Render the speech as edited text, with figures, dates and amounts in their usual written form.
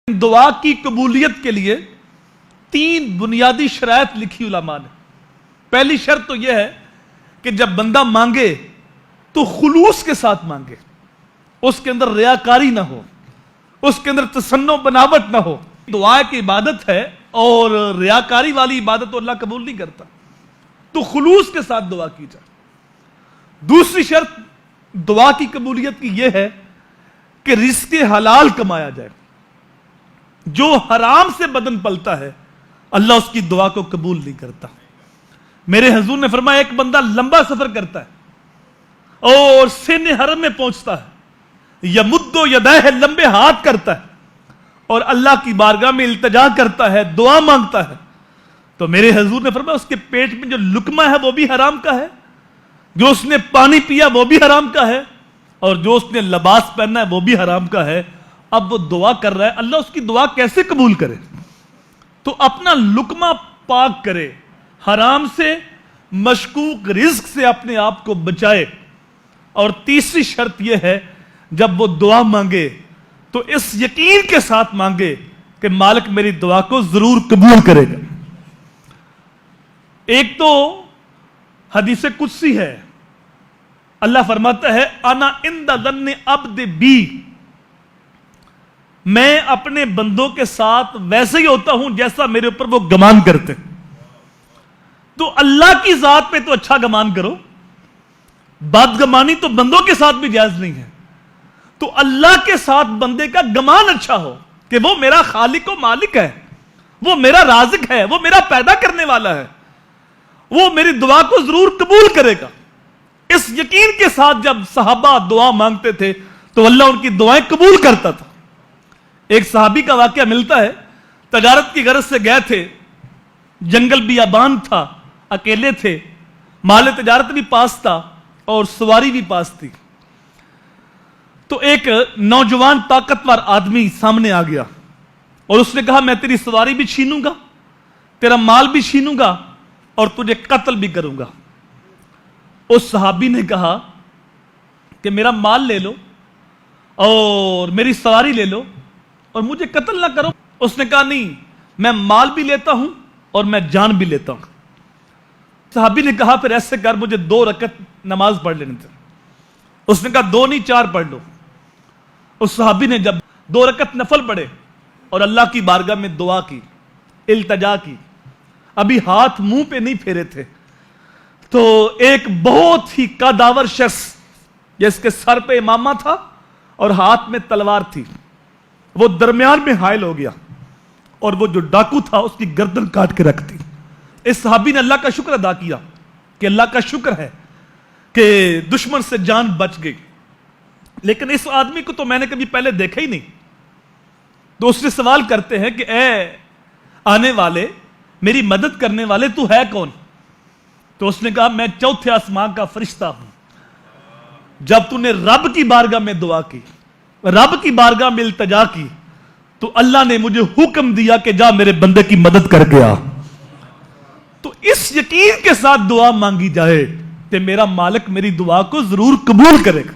دعا کی قبولیت کے لیے 3 بنیادی شرائط لکھی علماء نے۔ پہلی شرط تو یہ ہے کہ جب بندہ مانگے تو خلوص کے ساتھ مانگے، اس کے اندر ریاکاری نہ ہو، اس کے اندر تصنع بناوٹ نہ ہو۔ دعا کی عبادت ہے اور ریاکاری والی عبادت تو اللہ قبول نہیں کرتا، تو خلوص کے ساتھ دعا کی جائے۔ دوسری شرط دعا کی قبولیت کی یہ ہے کہ رزق حلال کمایا جائے۔ جو حرام سے بدن پلتا ہے اللہ اس کی دعا کو قبول نہیں کرتا۔ میرے حضور نے فرمایا ایک بندہ لمبا سفر کرتا ہے اور سن حرم میں پہنچتا ہے، یمدو یدیہ، لمبے ہاتھ کرتا ہے اور اللہ کی بارگاہ میں التجا کرتا ہے، دعا مانگتا ہے، تو میرے حضور نے فرمایا اس کے پیٹ میں جو لقمہ ہے وہ بھی حرام کا ہے، جو اس نے پانی پیا وہ بھی حرام کا ہے، اور جو اس نے لباس پہنا ہے وہ بھی حرام کا ہے۔ اب وہ دعا کر رہا ہے، اللہ اس کی دعا کیسے قبول کرے؟ تو اپنا لقمہ پاک کرے، حرام سے، مشکوک رزق سے اپنے آپ کو بچائے۔ اور تیسری شرط یہ ہے جب وہ دعا مانگے تو اس یقین کے ساتھ مانگے کہ مالک میری دعا کو ضرور قبول کرے گا۔ ایک تو حدیث قدسی ہے، اللہ فرماتا ہے انا عند ظن عبد بی، میں اپنے بندوں کے ساتھ ویسے ہی ہوتا ہوں جیسا میرے اوپر وہ گمان کرتے۔ تو اللہ کی ذات پہ تو اچھا گمان کرو، بدگمانی تو بندوں کے ساتھ بھی جائز نہیں ہے۔ تو اللہ کے ساتھ بندے کا گمان اچھا ہو کہ وہ میرا خالق و مالک ہے، وہ میرا رازق ہے، وہ میرا پیدا کرنے والا ہے، وہ میری دعا کو ضرور قبول کرے گا۔ اس یقین کے ساتھ جب صحابہ دعا مانگتے تھے تو اللہ ان کی دعائیں قبول کرتا تھا۔ ایک صحابی کا واقعہ ملتا ہے، تجارت کی غرض سے گئے تھے، جنگل بیابان تھا، اکیلے تھے، مال تجارت بھی پاس تھا اور سواری بھی پاس تھی۔ تو ایک نوجوان طاقتور آدمی سامنے آ گیا اور اس نے کہا میں تیری سواری بھی چھینوں گا، تیرا مال بھی چھینوں گا اور تجھے قتل بھی کروں گا۔ اس صحابی نے کہا کہ میرا مال لے لو اور میری سواری لے لو اور مجھے قتل نہ کرو۔ اس نے کہا نہیں، میں مال بھی لیتا ہوں اور میں جان بھی لیتا ہوں۔ صحابی نے کہا پھر ایسے کر، مجھے 2 رکعت نماز پڑھ لینے تھے۔ اس نے کہا 2 نہیں 4 پڑھ لو۔ اس صحابی نے جب 2 رکعت نفل پڑھے اور اللہ کی بارگاہ میں دعا کی، التجا کی، ابھی ہاتھ منہ پہ نہیں پھیرے تھے تو ایک بہت ہی قداور شخص جس کے سر پہ امامہ تھا اور ہاتھ میں تلوار تھی، وہ درمیان میں حائل ہو گیا اور وہ جو ڈاکو تھا اس کی گردن کاٹ کے رکھ دی۔ اس صحابی نے اللہ کا شکر ادا کیا کہ اللہ کا شکر ہے کہ دشمن سے جان بچ گئی، لیکن اس آدمی کو تو میں نے کبھی پہلے دیکھا ہی نہیں۔ تو اس سے سوال کرتے ہیں کہ اے آنے والے، میری مدد کرنے والے، تو ہے کون؟ تو اس نے کہا میں 4تھے آسمان کا فرشتہ ہوں۔ جب تو نے رب کی بارگاہ میں دعا کی، رب کی بارگاہ میں التجا کی، تو اللہ نے مجھے حکم دیا کہ جا میرے بندے کی مدد کر کے آ۔ تو اس یقین کے ساتھ دعا مانگی جائے کہ میرا مالک میری دعا کو ضرور قبول کرے گا۔